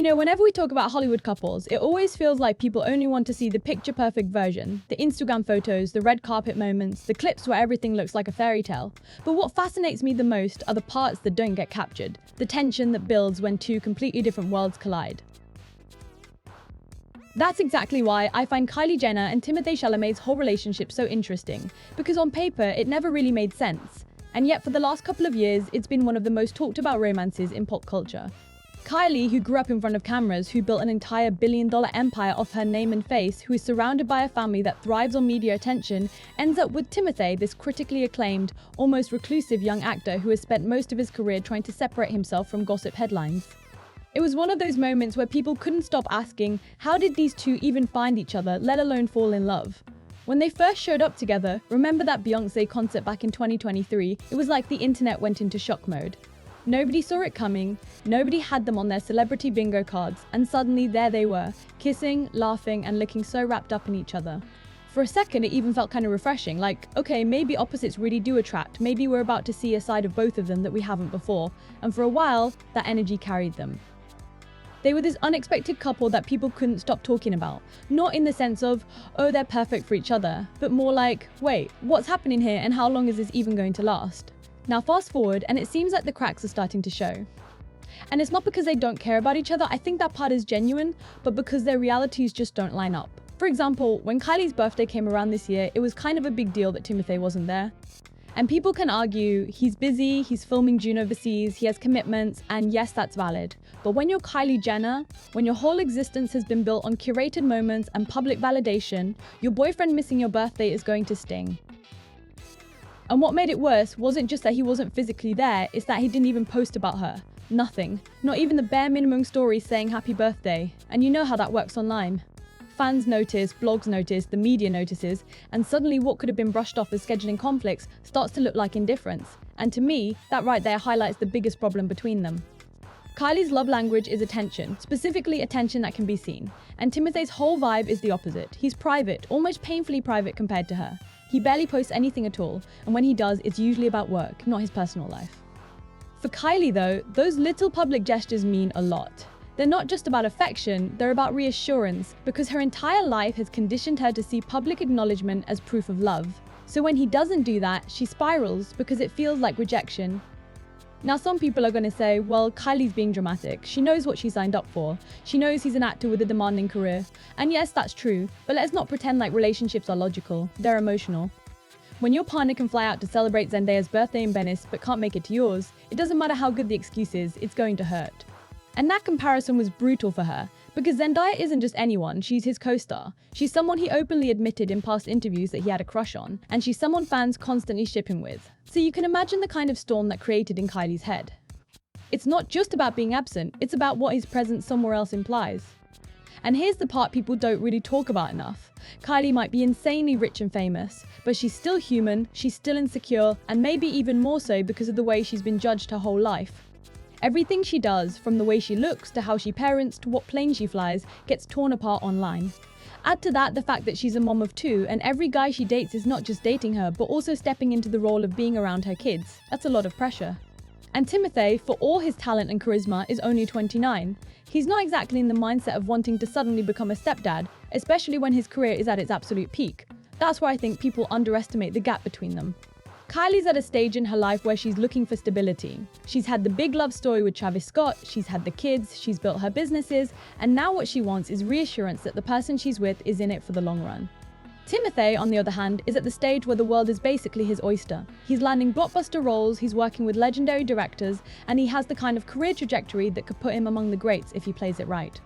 Whenever we talk about Hollywood couples, it always feels like people only want to see the picture-perfect version, the Instagram photos, the red carpet moments, the clips where everything looks like a fairy tale. But what fascinates me the most are the parts that don't get captured, the tension that builds when two completely different worlds collide. That's exactly why I find Kylie Jenner and Timothée Chalamet's whole relationship so interesting, because on paper, it never really made sense. And yet for the last couple of years, it's been one of the most talked about romances in pop culture. Kylie, who grew up in front of cameras, who built an entire billion-dollar empire off her name and face, who is surrounded by a family that thrives on media attention, ends up with Timothée, this critically acclaimed, almost reclusive young actor who has spent most of his career trying to separate himself from gossip headlines. It was one of those moments where people couldn't stop asking, how did these two even find each other, let alone fall in love? When they first showed up together, remember that Beyoncé concert back in 2023? It was like the internet went into shock mode. Nobody saw it coming, nobody had them on their celebrity bingo cards, and suddenly there they were, kissing, laughing, and looking so wrapped up in each other. For a second, it even felt kind of refreshing, like, okay, maybe opposites really do attract, maybe we're about to see a side of both of them that we haven't before, and for a while, that energy carried them. They were this unexpected couple that people couldn't stop talking about, not in the sense of, oh, they're perfect for each other, but more like, wait, what's happening here and how long is this even going to last? Now fast forward, and it seems like the cracks are starting to show. And it's not because they don't care about each other, I think that part is genuine, but because their realities just don't line up. For example, when Kylie's birthday came around this year, it was kind of a big deal that Timothée wasn't there. And people can argue, he's busy, he's filming Dune overseas, he has commitments, and yes, that's valid. But when you're Kylie Jenner, when your whole existence has been built on curated moments and public validation, your boyfriend missing your birthday is going to sting. And what made it worse wasn't just that he wasn't physically there, it's that he didn't even post about her. Nothing. Not even the bare minimum story saying happy birthday. And you know how that works online. Fans notice, blogs notice, the media notices, and suddenly what could have been brushed off as scheduling conflicts starts to look like indifference. And to me, that right there highlights the biggest problem between them. Kylie's love language is attention, specifically attention that can be seen. And Timothée's whole vibe is the opposite. He's private, almost painfully private compared to her. He barely posts anything at all, and when he does, it's usually about work, not his personal life. For Kylie though, those little public gestures mean a lot. They're not just about affection, they're about reassurance, because her entire life has conditioned her to see public acknowledgement as proof of love. So when he doesn't do that, she spirals because it feels like rejection. Now some people are going to say, well, Kylie's being dramatic. She knows what she signed up for. She knows he's an actor with a demanding career. And yes, that's true, but let's not pretend like relationships are logical. They're emotional. When your partner can fly out to celebrate Zendaya's birthday in Venice but can't make it to yours, it doesn't matter how good the excuse is, it's going to hurt. And that comparison was brutal for her, because Zendaya isn't just anyone, she's his co-star. She's someone he openly admitted in past interviews that he had a crush on, and she's someone fans constantly ship him with. So you can imagine the kind of storm that created in Kylie's head. It's not just about being absent, it's about what his presence somewhere else implies. And here's the part people don't really talk about enough. Kylie might be insanely rich and famous, but she's still human, she's still insecure, and maybe even more so because of the way she's been judged her whole life. Everything she does, from the way she looks to how she parents to what plane she flies, gets torn apart online. Add to that the fact that she's a mom of two, and every guy she dates is not just dating her, but also stepping into the role of being around her kids. That's a lot of pressure. And Timothée, for all his talent and charisma, is only 29. He's not exactly in the mindset of wanting to suddenly become a stepdad, especially when his career is at its absolute peak. That's why I think people underestimate the gap between them. Kylie's at a stage in her life where she's looking for stability. She's had the big love story with Travis Scott, she's had the kids, she's built her businesses, and now what she wants is reassurance that the person she's with is in it for the long run. Timothée, on the other hand, is at the stage where the world is basically his oyster. He's landing blockbuster roles, he's working with legendary directors, and he has the kind of career trajectory that could put him among the greats if he plays it right.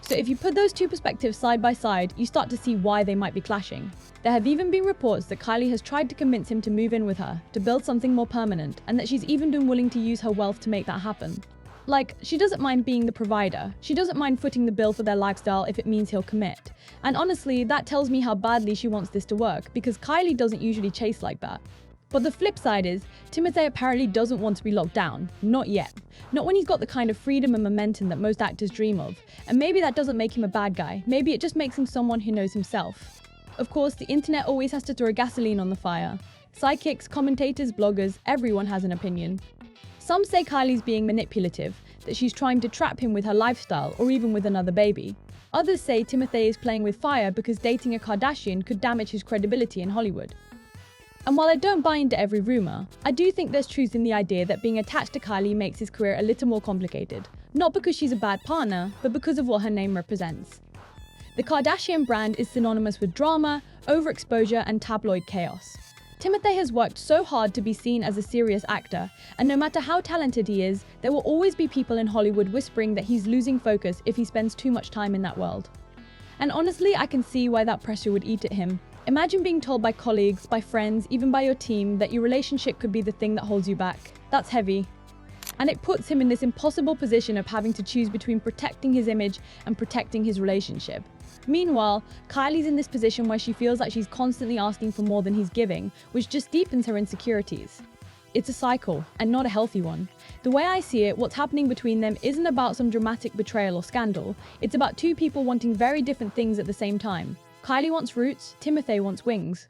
So if you put those two perspectives side by side, you start to see why they might be clashing. There have even been reports that Kylie has tried to convince him to move in with her, to build something more permanent, and that she's even been willing to use her wealth to make that happen. Like, she doesn't mind being the provider. She doesn't mind footing the bill for their lifestyle if it means he'll commit. And honestly, that tells me how badly she wants this to work, because Kylie doesn't usually chase like that. But the flip side is, Timothée apparently doesn't want to be locked down. Not yet. Not when he's got the kind of freedom and momentum that most actors dream of. And maybe that doesn't make him a bad guy. Maybe it just makes him someone who knows himself. Of course, the internet always has to throw gasoline on the fire. Sidekicks, commentators, bloggers, everyone has an opinion. Some say Kylie's being manipulative. that she's trying to trap him with her lifestyle or even with another baby. Others say Timothée is playing with fire because dating a Kardashian could damage his credibility in Hollywood. And while I don't buy into every rumor, I do think there's truth in the idea that being attached to Kylie makes his career a little more complicated. Not because she's a bad partner, but because of what her name represents. The Kardashian brand is synonymous with drama, overexposure, and tabloid chaos. Timothée has worked so hard to be seen as a serious actor, and no matter how talented he is, there will always be people in Hollywood whispering that he's losing focus if he spends too much time in that world. And honestly, I can see why that pressure would eat at him. Imagine being told by colleagues, by friends, even by your team that your relationship could be the thing that holds you back. That's heavy. And it puts him in this impossible position of having to choose between protecting his image and protecting his relationship. Meanwhile, Kylie's in this position where she feels like she's constantly asking for more than he's giving, which just deepens her insecurities. It's a cycle, and not a healthy one. The way I see it, what's happening between them isn't about some dramatic betrayal or scandal. It's about two people wanting very different things at the same time. Kylie wants roots, Timothée wants wings.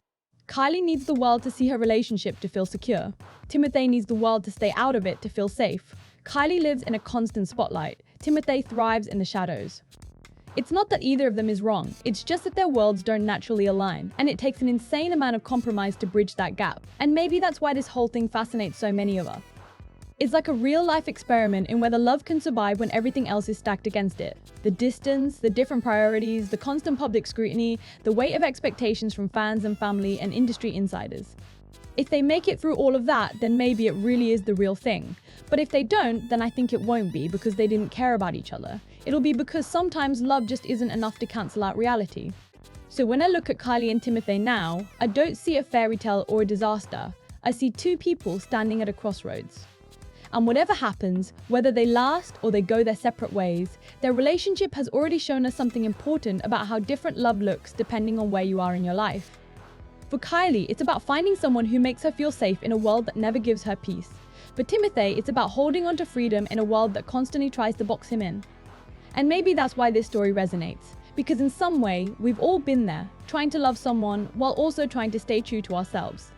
Kylie needs the world to see her relationship to feel secure. Timothée needs the world to stay out of it to feel safe. Kylie lives in a constant spotlight. Timothée thrives in the shadows. It's not that either of them is wrong, it's just that their worlds don't naturally align, and it takes an insane amount of compromise to bridge that gap. And maybe that's why this whole thing fascinates so many of us. It's like a real-life experiment in whether love can survive when everything else is stacked against it. The distance, the different priorities, the constant public scrutiny, the weight of expectations from fans and family and industry insiders. If they make it through all of that, then maybe it really is the real thing. But if they don't, then I think it won't be because they didn't care about each other. It'll be because sometimes love just isn't enough to cancel out reality. So when I look at Kylie and Timothée now, I don't see a fairy tale or a disaster. I see two people standing at a crossroads. And whatever happens, whether they last or they go their separate ways, their relationship has already shown us something important about how different love looks depending on where you are in your life. For Kylie, it's about finding someone who makes her feel safe in a world that never gives her peace. For Timothée, it's about holding on to freedom in a world that constantly tries to box him in. And maybe that's why this story resonates, because in some way, we've all been there, trying to love someone while also trying to stay true to ourselves.